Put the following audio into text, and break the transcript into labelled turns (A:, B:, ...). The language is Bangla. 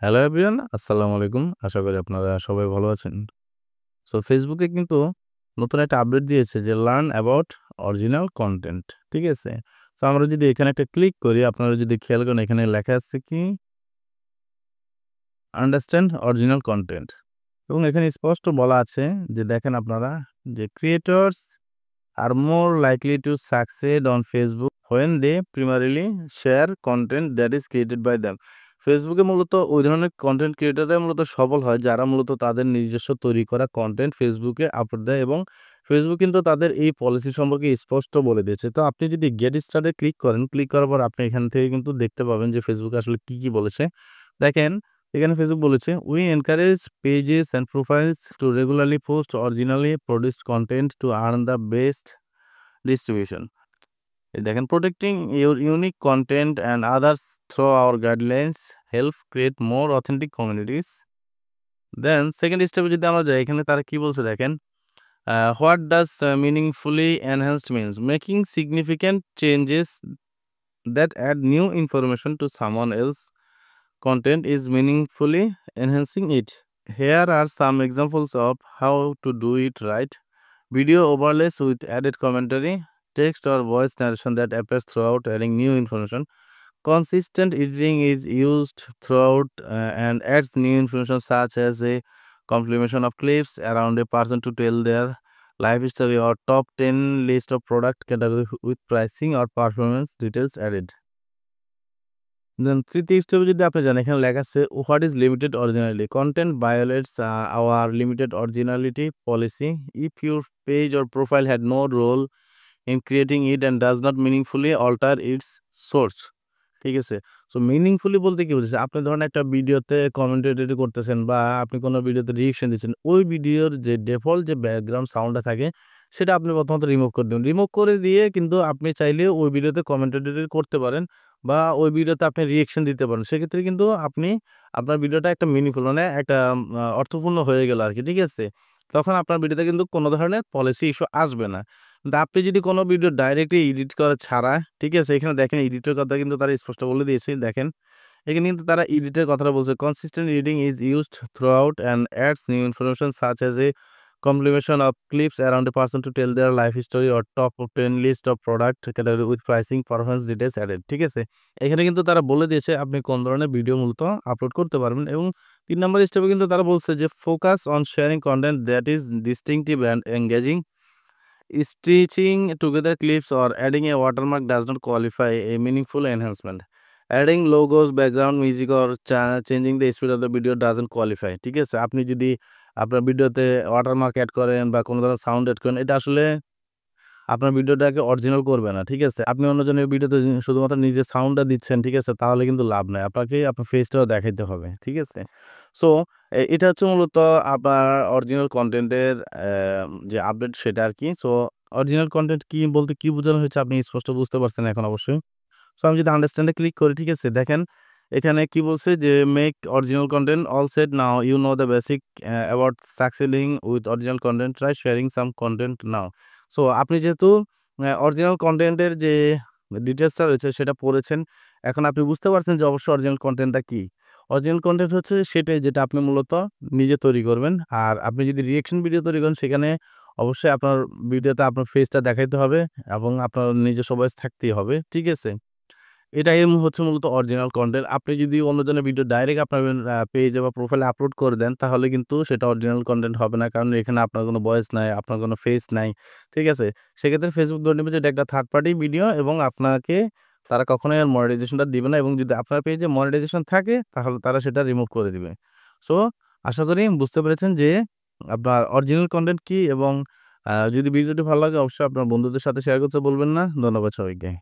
A: হ্যালো এভরিওয়ান, আসসালামু আলাইকুম। আশা করি আপনারা সবাই ভালো আছেন। সো ফেসবুকে কিন্তু নতুন একটা আপডেট দিয়েছে যে লার্ন অ্যাবাউট অরিজিনাল কনটেন্ট। ঠিক আছে? সো আমরা যদি এখানে একটা ক্লিক করি, আপনারা যদি খেয়াল করেন এখানে লেখা আছে কি আন্ডারস্ট্যান্ড অরিজিনাল কনটেন্ট এবং এখানে স্পষ্ট বলা আছে যে দেখেন আপনারা যে creators are more likely to succeed on Facebook when they primarily share content that is created by them. ফেসবুকে মূলত ওই ধরনের কন্টেন্ট ক্রিয়েটররাই মূলত সফল হয় যারা মূলত তাদের নিজস্ব তৈরি করা কন্টেন্ট ফেসবুকে আপলোড দেয় এবং ফেসবুক কিন্তু তাদের এই পলিসি সম্পর্কে স্পষ্ট বলে দিয়েছে। তো আপনি যদি গেট স্টার্টে ক্লিক করেন, ক্লিক করার পর আপনি এখান থেকে কিন্তু দেখতে পাবেন যে ফেসবুকে আসলে কি বলেছে। দেখেন এখানে ফেসবুক বলেছে we encourage pages and profiles to regularly post originally produced content to earn the best distribution. এই দেখেন protecting your unique content and others through our guidelines help create more authentic communities. Then second স্টেপে যদি আমরা যাই এখানে তারা কি বলছে দেখেন what does meaningfully enhanced means making significant changes that add new information to someone else content is meaningfully enhancing it. Here are some examples of how to do it right. Video overlays with added commentary, text or voice narration that appears throughout, adding new information. Consistent editing is used throughout and adds new information such as a compilation of clips around a person to tell their life story or top 10 list of product category with pricing or performance details added. Then তৃতীয় স্টেপে যদি আপনি জানেন এখানে লেখা আছে what is limited originality content violates our limited originality policy if your page or profile had no role in creating it and does not meaningfully alter its source. ঠিক আছে? সো মিনিংফুলি বলতে কি বুঝেছে আপনি ধরেন একটা ভিডিওতে কমেন্টেটরি করতেছেন বা আপনি কোনো ভিডিওতে রিঅ্যাকশন দিচ্ছেন ওই ভিডিওর যে ডিফল্ট যে ব্যাকগ্রাউন্ড সাউন্ডটা থাকে সেটা আপনি প্রথমত রিমুভ করে দিন। রিমুভ করে দিয়ে কিন্তু আপনি চাইলে ওই ভিডিওতে কমেন্টেটরি করতে পারেন বা ওই ভিডিওতে আপনি রিঅ্যাকশন দিতে পারেন। সেক্ষেত্রে কিন্তু আপনি আপনার ভিডিওটা একটা মিনিংফুল মানে একটা অর্থপূর্ণ হয়ে গেল আরকি। ঠিক আছে? তখন আপনার ভিডিওতে কিন্তু কোনো ধরনের পলিসি ইস্যু আসবে না। কিন্তু আপনি যদি কোনো ভিডিও ডাইরেক্টলি এডিট করা ছাড়া, ঠিক আছে? এখানে দেখেন এডিটের কথা কিন্তু তারা স্পষ্ট বলে দিয়েছে। দেখেন, এখানে কিন্তু তারা এডিটের কথাটা বলছে। Consistent editing is used throughout and adds new information such as a compilation of clips around a person to tell their life story or top 10 list of product category with pricing, performance details added. ঠিক আছে? এখানে কিন্তু তারা বলে দিয়েছে আপনি কোন ধরনের ভিডিও মূলত আপলোড করতে পারবেন এবং ৩ নাম্বার স্টেপে কিন্তু তারা বলছে যে focus on sharing content that is distinctive and engaging. Stitching together clips or adding a watermark does not qualify a meaningful enhancement. Adding logos, background music or changing the speed of the video doesn't qualify. ঠিক আছে? আপনি যদি আপনার ভিডিওতে ওয়াটারমার্ক এড করেন বা কোনো ধরনের সাউন্ড এড করেন, এটা আসলে আপনার ভিডিওটাকে অরিজিনাল করবে না। ঠিক আছে? আপনি অন্যজনের ভিডিওতে শুধুমাত্র নিজের সাউন্ডটা দিচ্ছেন, ঠিক আছে? তাহলে কিন্তু লাভ নাই। আপনাকে আপনার ফেসটাও দেখাইতে হবে। ঠিক আছে? সো এটা হচ্ছে মূলত আপনার অরিজিনাল কনটেন্টের যে আপডেট সেটা আরকি। সো অরিজিনাল কনটেন্ট কি বলতে কি বোঝানো হয়েছে আপনি স্পষ্ট বুঝতে পারছেন এখন অবশ্যই। সো আমি যদি আন্ডারস্ট্যান্ড এ ক্লিক করি, ঠিক আছে? দেখেন এখানে কি বলছে যে make original content all set now you know the basic about succeeding with original content try sharing some content now. So আপনি যেহেতু অরিজিনাল কনটেন্টের যে ডিটেইলসটা রয়েছে সেটা পড়েছেন। এখন আপনি বুঝতে পারছেন যে অবশ্যই অরিজিনাল কনটেন্টটা কি। অরিজিনাল কনটেন্ট হচ্ছে সেটাই যেটা আপনি মূলত নিজে তৈরি করবেন। আর আপনি যদি রিঅ্যাকশন ভিডিও তৈরি করেন সেখানে অবশ্যই আপনার ভিডিওতে আপনার ফেসটা দেখাইতে হবে এবং আপনার নিজস্ব ভয়েস থাকতেই হবে। ঠিক আছে? এটাই হচ্ছে মূলত অরিজিনাল কনটেন্ট। আপনি যদি অন্যজনের ভিডিও ডাইরেক্ট আপনার পেজে বা প্রোফাইলে আপলোড করে দেন, তাহলে কিন্তু সেটা অরিজিনাল কনটেন্ট হবে না। কারণ এখানে আপনার কোনো ভয়েস নাই, আপনার কোনো ফেস নাই। ঠিক আছে? সেক্ষেত্রে Facebook ধরে নেবে যে এটা একটা থার্ড পার্টি ভিডিও এবং আপনাকে তারা কখনোই আর মনিটাইজেশনটা দিবে না এবং যদি আপনার পেজে মনিটাইজেশন থাকে, তাহলে তারা সেটা রিমুভ করে দিবে। সো আশা করি বুঝতে পেরেছেন যে আপনার অরিজিনাল কনটেন্ট কি এবং যদি ভিডিওটি ভালো লাগে অবশ্যই আপনার বন্ধুদের সাথে শেয়ার করতে বলবেন না। ধন্যবাদ সবাইকে।